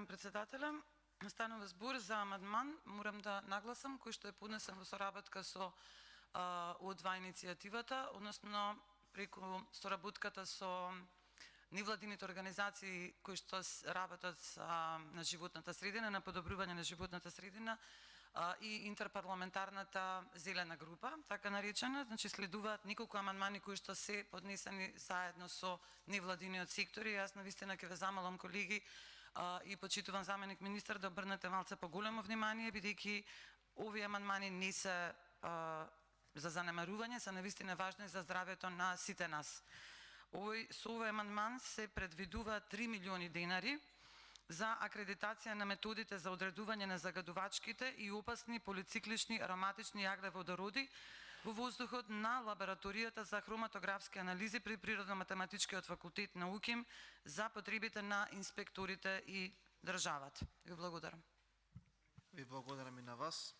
Благодарам, председателя. Станува збор за амандман, морам да нагласам, кој што е поднесен во соработка со ОД2 иницијативата, односно преку соработката со невладините организации кои што работат на животната средина, на подобрување на животната средина и интерпарламентарната зелена група, така наречена. Значи следуваат неколку амандмани кои што се поднесени заедно со невладиниот сектор и јас навистина ќе ве замолам, колеги, и почитуван заменик министар, да обрнете малце поголемо внимание, бидејќи овие амандмани не се за занемарување, се навистина важни за здравјето на сите нас. Со овој амандман се предвидува 3 милиони денари за акредитација на методите за одредување на загадувачките и опасни полициклични ароматични јаглеводороди во воздухот на лабораторијата за хроматографски анализи при Природно-математичкиот факултет на УКИМ за потребите на инспекторите и државата. Ви благодарам. Ви благодарам и на вас.